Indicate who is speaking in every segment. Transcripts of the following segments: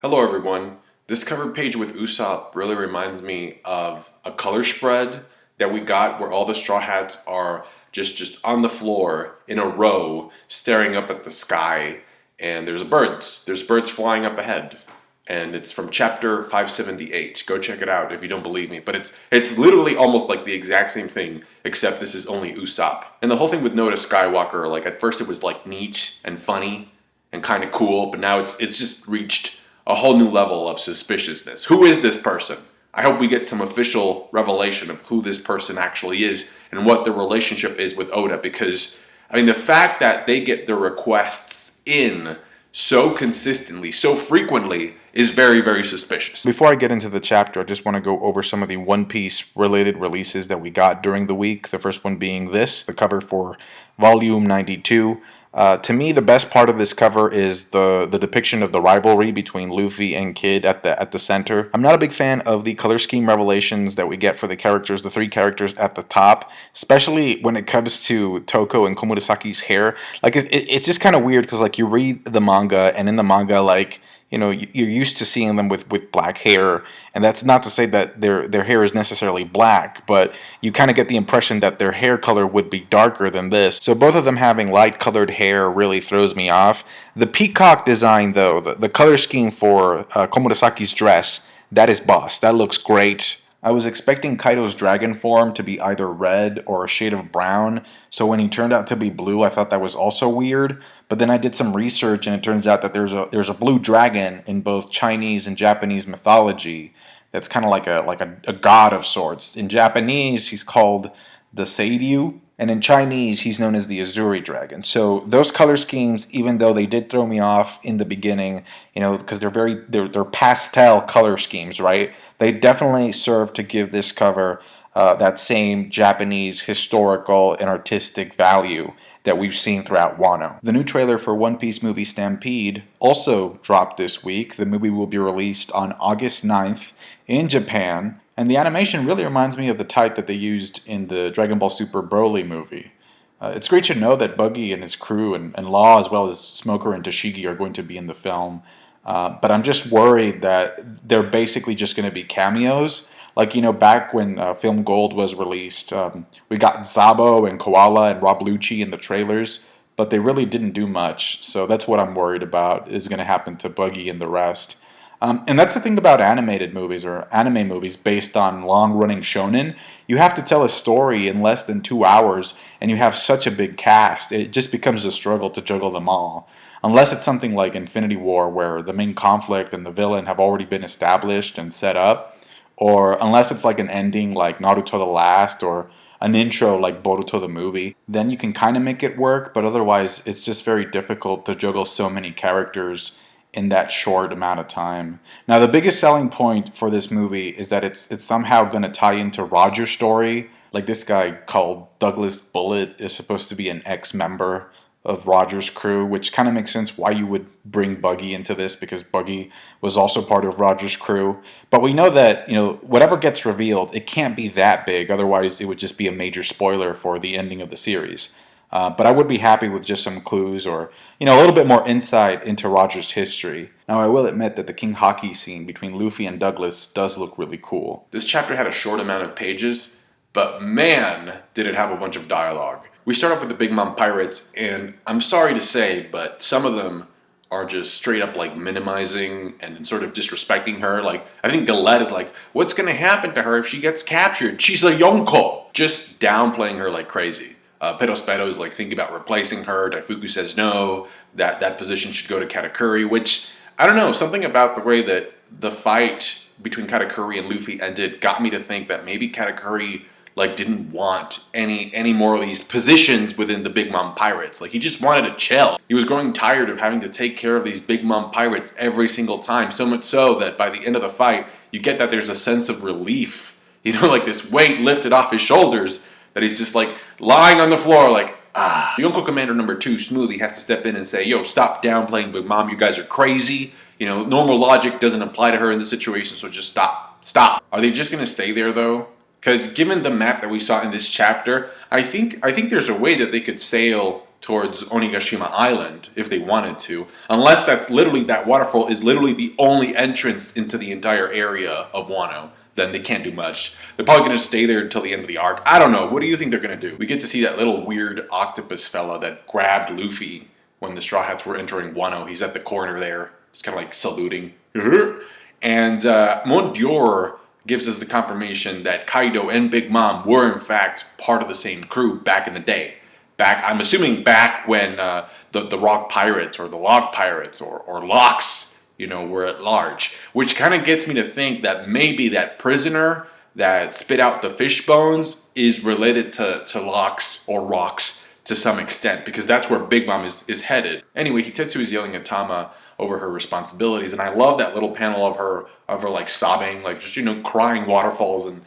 Speaker 1: Hello everyone. This cover page with Usopp really reminds me of a color spread that we got where all the Straw Hats are just on the floor in a row staring up at the sky, and there's birds. There's birds flying up ahead. And it's from chapter 578. Go check it out if you don't believe me. But it's literally almost like the exact same thing, except this is only Usopp. And the whole thing with Noda Skywalker, like at first it was like neat and funny and kind of cool, but now it's just reached a whole new level of suspiciousness. Who is this person? I hope we get some official revelation of who this person actually is and what the relationship is with Oda, because I mean the fact that they get their requests in so consistently, so frequently, is very, very suspicious.
Speaker 2: Before I get into the chapter, I just want to go over some of the One Piece related releases that we got during the week. The first one being this, the cover for Volume 92. To me, the best part of this cover is the depiction of the rivalry between Luffy and Kid at the center. I'm not a big fan of the color scheme revelations that we get for the characters, the three characters at the top, especially when it comes to Toko and Komurasaki's hair. Like it's just kind of weird because like you read the manga, and in the manga, like, you know, you're used to seeing them with black hair, and that's not to say that their hair is necessarily black, but you kind of get the impression that their hair color would be darker than this. So both of them having light colored hair really throws me off. The peacock design, though, the color scheme for Komurasaki's dress, that is boss. That looks great. I was expecting Kaido's dragon form to be either red or a shade of brown, so when he turned out to be blue, I thought that was also weird. But then I did some research, and it turns out that there's a blue dragon in both Chinese and Japanese mythology. That's kind of like a god of sorts. In Japanese, he's called the Seiryu, and in Chinese, he's known as the Azuri dragon. So those color schemes, even though they did throw me off in the beginning, you know, because they're pastel color schemes, right? They definitely serve to give this cover that same Japanese historical and artistic value that we've seen throughout Wano. The new trailer for One Piece movie Stampede also dropped this week. The movie will be released on August 9th in Japan, and the animation really reminds me of the type that they used in the Dragon Ball Super Broly movie. It's great to know that Buggy and his crew and Law, as well as Smoker and Tashigi, are going to be in the film. But I'm just worried that they're basically just going to be cameos. Like, you know, back when Film Gold was released, we got Zabo and Koala and Rob Lucci in the trailers, but they really didn't do much. So that's what I'm worried about is going to happen to Buggy and the rest. And that's the thing about animated movies or anime movies based on long-running shonen. You have to tell a story in less than 2 hours, and you have such a big cast. It just becomes a struggle to juggle them all. Unless it's something like Infinity War, where the main conflict and the villain have already been established and set up, or unless it's like an ending like Naruto the Last, or an intro like Boruto the movie, then you can kind of make it work, but otherwise it's just very difficult to juggle so many characters in that short amount of time. Now, the biggest selling point for this movie is that it's somehow going to tie into Roger's story. Like, this guy called Douglas Bullet is supposed to be an ex-member of Roger's crew, which kind of makes sense why you would bring Buggy into this, because Buggy was also part of Roger's crew. But we know that, you know, whatever gets revealed, it can't be that big, otherwise it would just be a major spoiler for the ending of the series. But I would be happy with just some clues or, you know, a little bit more insight into Roger's history. Now, I will admit that the King Haki scene between Luffy and Douglas does look really cool.
Speaker 1: This chapter had a short amount of pages, but man, did it have a bunch of dialogue. We start off with the Big Mom Pirates, and I'm sorry to say, but some of them are just straight up like minimizing and sort of disrespecting her. Like, I think Galette is like, what's gonna happen to her if she gets captured? She's a Yonko! Just downplaying her like crazy. Perospero is like thinking about replacing her. Daifuku says no, that position should go to Katakuri, which, I don't know, something about the way that the fight between Katakuri and Luffy ended got me to think that maybe Katakuri like didn't want any more of these positions within the Big Mom Pirates. Like, he just wanted to chill. He was growing tired of having to take care of these Big Mom Pirates every single time, so much so that by the end of the fight, you get that there's a sense of relief. You know, like this weight lifted off his shoulders, that he's just like lying on the floor like, ah. Yonko Commander number 2, Smoothie, has to step in and say, yo, stop downplaying Big Mom, you guys are crazy. You know, normal logic doesn't apply to her in this situation, so just stop. Stop. Are they just going to stay there, though? Because given the map that we saw in this chapter, I think there's a way that they could sail towards Onigashima Island if they wanted to. Unless that waterfall is literally the only entrance into the entire area of Wano. Then they can't do much. They're probably going to stay there until the end of the arc. I don't know. What do you think they're going to do? We get to see that little weird octopus fella that grabbed Luffy when the Straw Hats were entering Wano. He's at the corner there. He's kind of like saluting. And Mondior gives us the confirmation that Kaido and Big Mom were in fact part of the same crew back in the day. I'm assuming back when the Rock Pirates or the Log Pirates or Locks, were at large. Which kind of gets me to think that maybe that prisoner that spit out the fish bones is related to Locks or Rocks to some extent, because that's where Big Mom is headed. Anyway, Hitetsu is yelling at Tama over her responsibilities, and I love that little panel of her like sobbing, like just crying waterfalls, and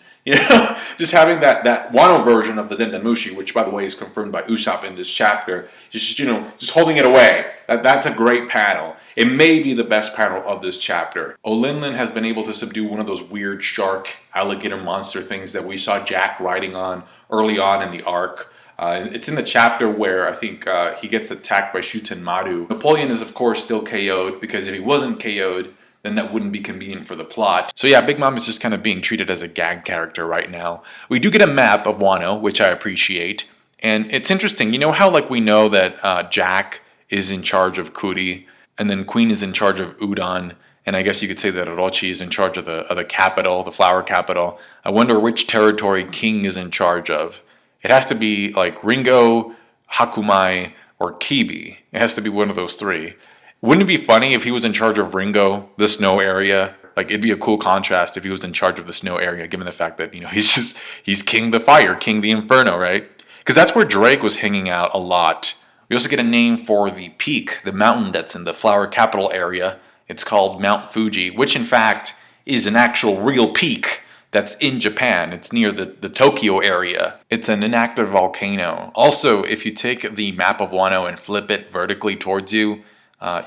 Speaker 1: just having that Wano version of the Dendamushi, which by the way is confirmed by Usopp in this chapter, just holding it away. That's a great panel. It may be the best panel of this chapter. Olinlin has been able to subdue one of those weird shark alligator monster things that we saw Jack riding on early on in the arc. It's in the chapter where I think he gets attacked by Shuten Maru. Napoleon is of course still KO'd, because if he wasn't KO'd, then that wouldn't be convenient for the plot. So yeah, Big Mom is just kind of being treated as a gag character right now. We do get a map of Wano, which I appreciate. And it's interesting, how like we know that Jack is in charge of Kuri, and then Queen is in charge of Udon, and I guess you could say that Orochi is in charge of the capital, the flower capital. I wonder which territory King is in charge of. It has to be like Ringo, Hakumai, or Kibi. It has to be one of those three. Wouldn't it be funny if he was in charge of Ringo, the snow area? Like, it'd be a cool contrast if he was in charge of the snow area, given the fact that, he's King the Fire, King the Inferno, right? Because that's where Drake was hanging out a lot. We also get a name for the peak, the mountain that's in the flower capital area. It's called Mount Fuji, which in fact is an actual real peak that's in Japan. It's near the Tokyo area. It's an inactive volcano. Also, if you take the map of Wano and flip it vertically towards you,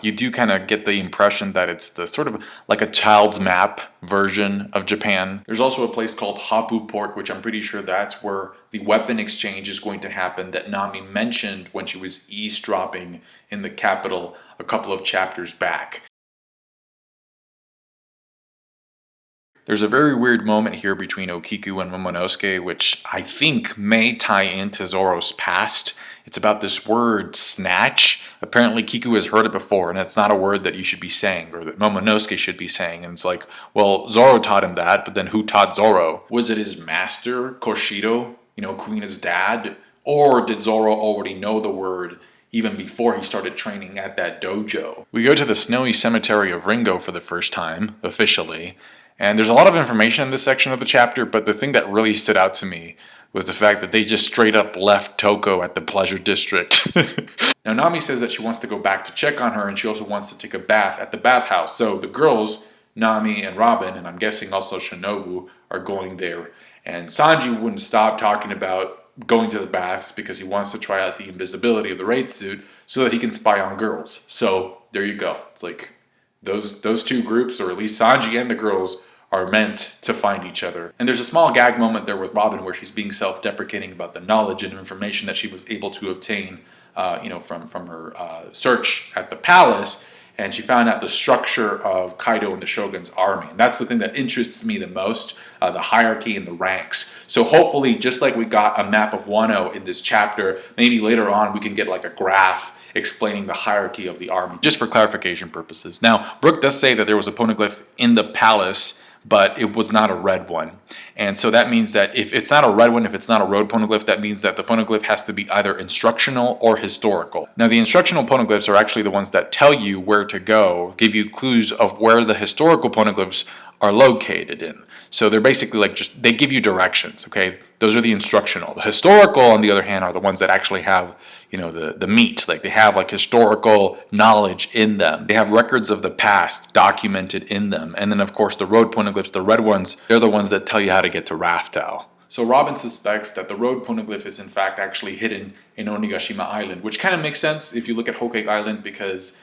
Speaker 1: you do kind of get the impression that it's the sort of like a child's map version of Japan. There's also a place called Hapu Port, which I'm pretty sure that's where the weapon exchange is going to happen that Nami mentioned when she was eavesdropping in the capital a couple of chapters back. There's a very weird moment here between Okiku and Momonosuke, which I think may tie into Zoro's past. It's about this word, snatch. Apparently Kiku has heard it before, and it's not a word that you should be saying, or that Momonosuke should be saying. And it's like, well, Zoro taught him that, but then who taught Zoro? Was it his master, Koshido, Kuina's dad? Or did Zoro already know the word even before he started training at that dojo? We go to the snowy cemetery of Ringo for the first time, officially. And there's a lot of information in this section of the chapter, but the thing that really stood out to me was the fact that they just straight up left Toko at the Pleasure District. Now, Nami says that she wants to go back to check on her, and she also wants to take a bath at the bathhouse. So the girls, Nami and Robin, and I'm guessing also Shinobu, are going there. And Sanji wouldn't stop talking about going to the baths because he wants to try out the invisibility of the raid suit so that he can spy on girls. So there you go. It's like those two groups, or at least Sanji and the girls, are meant to find each other. And there's a small gag moment there with Robin where she's being self-deprecating about the knowledge and information that she was able to obtain from her search at the palace, and she found out the structure of Kaido and the Shogun's army. And that's the thing that interests me the most, the hierarchy and the ranks. So hopefully, just like we got a map of Wano in this chapter, maybe later on we can get like a graph explaining the hierarchy of the army, just for clarification purposes. Now, Brook does say that there was a poneglyph in the palace, but it was not a red one. And so that means that if it's not a red one, if it's not a road poneglyph, that means that the poneglyph has to be either instructional or historical. Now, the instructional poneglyphs are actually the ones that tell you where to go, give you clues of where the historical poneglyphs are located in. So they're basically like they give you directions, okay? Those are the instructional. The historical, on the other hand, are the ones that actually have, the meat. Like, they have like historical knowledge in them. They have records of the past documented in them. And then, of course, the road poneglyphs, the red ones, they're the ones that tell you how to get to Raftel. So Robin suspects that the road poneglyph is in fact actually hidden in Onigashima Island, which kind of makes sense if you look at Whole Cake Island, because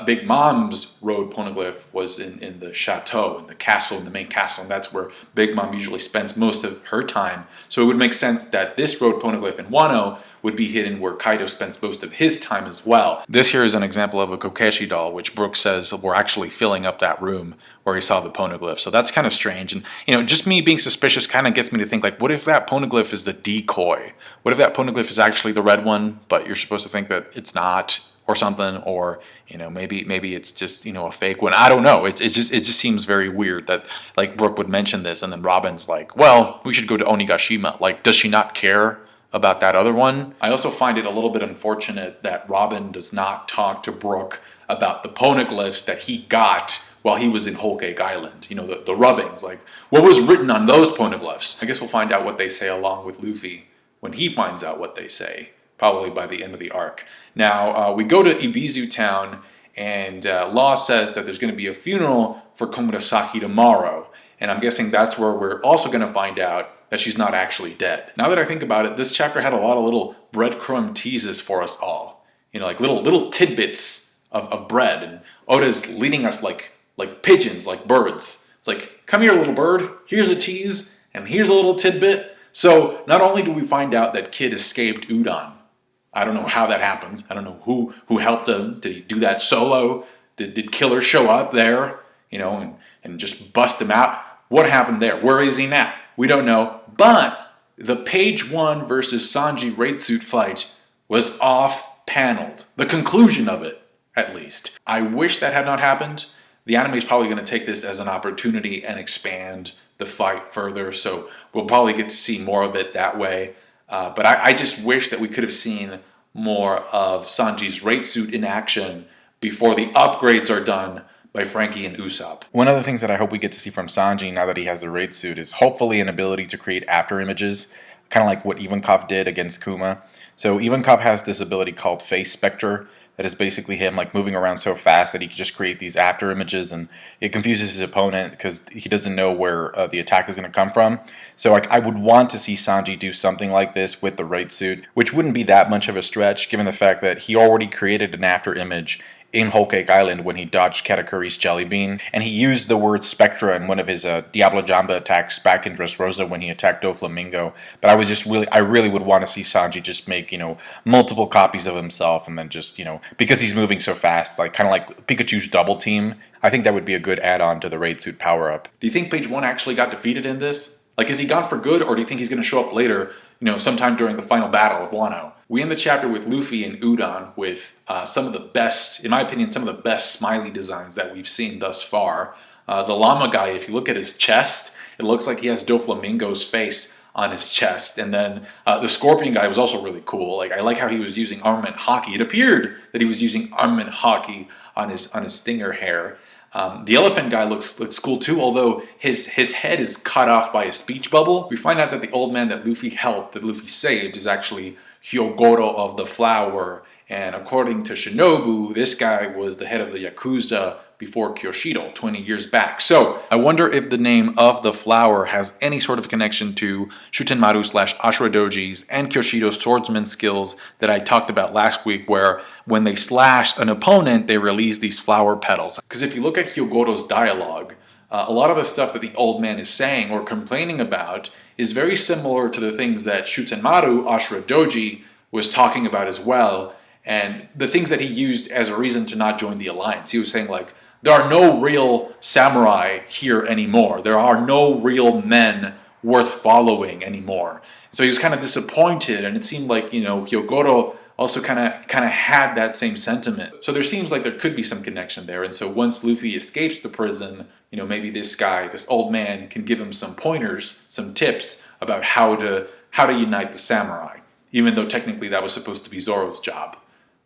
Speaker 1: Big Mom's Road Poneglyph was in the chateau, in the castle, in the main castle, and that's where Big Mom usually spends most of her time. So it would make sense that this Road Poneglyph in Wano would be hidden where Kaido spends most of his time as well. This here is an example of a Kokeshi doll, which Brook says we're actually filling up that room where he saw the Poneglyph. So that's kind of strange. And, just me being suspicious kind of gets me to think, like, what if that Poneglyph is the decoy? What if that Poneglyph is actually the red one, but you're supposed to think that it's not? Or something, or maybe it's just a fake one. I don't know. It just seems very weird that like Brooke would mention this, and then Robin's like, well, we should go to Onigashima. Like, does she not care about that other one? I also find it a little bit unfortunate that Robin does not talk to Brooke about the Poneglyphs that he got while he was in Whole Cake Island. The rubbings. Like, what was written on those Poneglyphs? I guess we'll find out what they say along with Luffy when he finds out what they say. Probably by the end of the arc. Now, we go to Ibizu town, and Law says that there's going to be a funeral for Komurasaki tomorrow. And I'm guessing that's where we're also going to find out that she's not actually dead. Now that I think about it, this chapter had a lot of little breadcrumb teases for us all. Like little tidbits of bread. And Oda's leading us like pigeons, like birds. It's like, come here, little bird. Here's a tease, and here's a little tidbit. So not only do we find out that Kid escaped Udon, I don't know how that happened. I don't know who helped him. Did he do that solo? Did Killer show up there, and just bust him out? What happened there? Where is he now? We don't know. But the page 1 versus Sanji raid suit fight was off-paneled. The conclusion of it, at least. I wish that had not happened. The anime is probably going to take this as an opportunity and expand the fight further. So we'll probably get to see more of it that way. But I just wish that we could have seen more of Sanji's raid suit in action before the upgrades are done by Frankie and Usopp.
Speaker 2: One of the things that I hope we get to see from Sanji now that he has the raid suit is hopefully an ability to create after images, kind of like what Ivankov did against Kuma. So Ivankov has this ability called Face Spectre, that is basically him like moving around so fast that he can just create these after images, and it confuses his opponent because he doesn't know where the attack is going to come from. So I would want to see Sanji do something like this with the raid suit, which wouldn't be that much of a stretch given the fact that he already created an after image in Whole Cake Island when he dodged Katakuri's Jelly Bean, and he used the word Spectra in one of his Diablo Jamba attacks back in Dressrosa when he attacked Doflamingo. But I really would want to see Sanji just make, multiple copies of himself, and then just, because he's moving so fast, like kind of like Pikachu's double team. I think that would be a good add-on to the raid suit power-up.
Speaker 1: Do you think page 1 actually got defeated in this? Like, is he gone for good, or do you think he's going to show up later, sometime during the final battle of Wano? We end the chapter with Luffy and Udon with some of the best, in my opinion, some of the best smiley designs that we've seen thus far. The llama guy, if you look at his chest, it looks like he has Doflamingo's face on his chest. And then the scorpion guy was also really cool. Like, I like how he was using armament hockey. It appeared that he was using armament hockey on his stinger hair. The elephant guy looks cool too, although his head is cut off by a speech bubble. We find out that the old man that Luffy helped, that Luffy saved, is actually Hyogoro of the Flower. And according to Shinobu, this guy was the head of the Yakuza before Kyoshido 20 years back. So I wonder if the name of the Flower has any sort of connection to Shutenmaru / Ashura Doji's and Kyoshido's swordsman skills that I talked about last week, where when they slash an opponent, they release these flower petals. Because if you look at Hyogoro's dialogue, a lot of the stuff that the old man is saying or complaining about is very similar to the things that Shutenmaru, Ashura Doji, was talking about as well, and the things that he used as a reason to not join the alliance. He was saying, like, there are no real samurai here anymore. There are no real men worth following anymore. So he was kind of disappointed, and it seemed like, Hyogoro also kind of had that same sentiment. So there seems like there could be some connection there. And so once Luffy escapes the prison, maybe this guy, this old man, can give him some pointers, some tips about how to unite the samurai, even though technically that was supposed to be Zoro's job.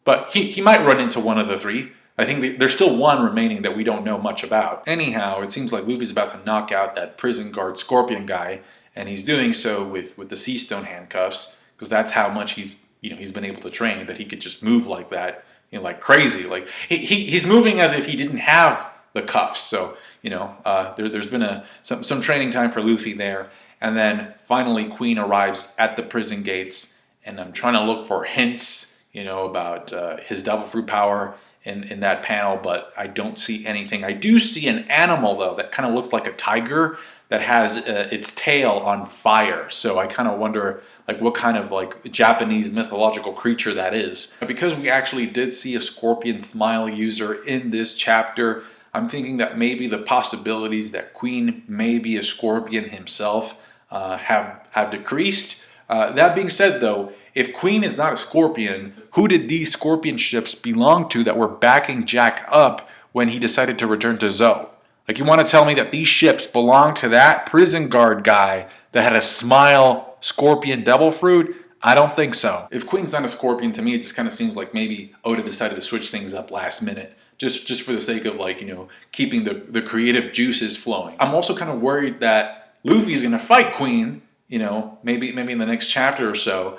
Speaker 1: But he might run into one of the three. I think there's still one remaining that we don't know much about. Anyhow, it seems like Luffy's about to knock out that prison guard scorpion guy, and he's doing so with the sea stone handcuffs, because that's how much he's been able to train, that he could just move like that, like crazy. Like he's moving as if he didn't have the cuffs. So there's been some training time for Luffy there, and then finally Queen arrives at the prison gates, and I'm trying to look for hints, about his devil fruit power in that panel, but I don't see anything. I do see an animal though that kind of looks like a tiger that has its tail on fire. So I kind of wonder like what kind of like Japanese mythological creature that is. Because we actually did see a Scorpion Smile user in this chapter, I'm thinking that maybe the possibilities that Queen may be a Scorpion himself have decreased. That being said though, if Queen is not a Scorpion, who did these Scorpion ships belong to that were backing Jack up when he decided to return to Zou? Like, you want to tell me that these ships belong to that prison guard guy that had a Smile Scorpion Devil Fruit? I don't think so. If Queen's not a Scorpion, to me it just kind of seems like maybe Oda decided to switch things up last minute. Just for the sake of like, you know, keeping the creative juices flowing. I'm also kind of worried that Luffy's going to fight Queen, you know, maybe in the next chapter or so.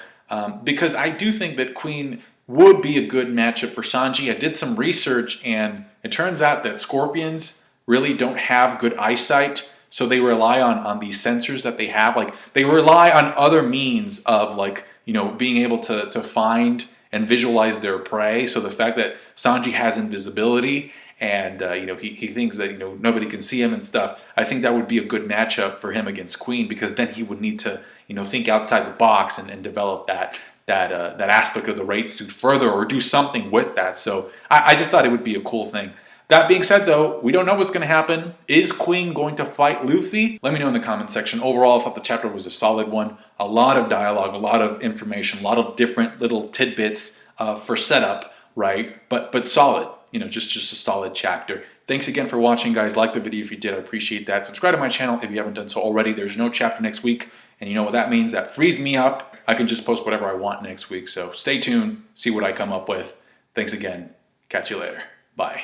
Speaker 1: Because I do think that Queen would be a good matchup for Sanji. I did some research and it turns out that Scorpions really don't have good eyesight, so they rely on these sensors that they have. Like, they rely on other means of, like, you know, being able to find and visualize their prey. So the fact that Sanji has invisibility and you know, he thinks that, you know, nobody can see him and stuff, I think that would be a good matchup for him against Queen, because then he would need to, you know, think outside the box and develop that aspect of the raid suit further, or do something with that. So I just thought it would be a cool thing. That being said though, we don't know what's going to happen. Is Queen going to fight Luffy? Let me know in the comment section. Overall, I thought the chapter was a solid one. A lot of dialogue, a lot of information, a lot of different little tidbits for setup, right? But solid. You know, just a solid chapter. Thanks again for watching, guys. Like the video if you did. I appreciate that. Subscribe to my channel if you haven't done so already. There's no chapter next week. And you know what that means? That frees me up. I can just post whatever I want next week. So stay tuned. See what I come up with. Thanks again. Catch you later. Bye.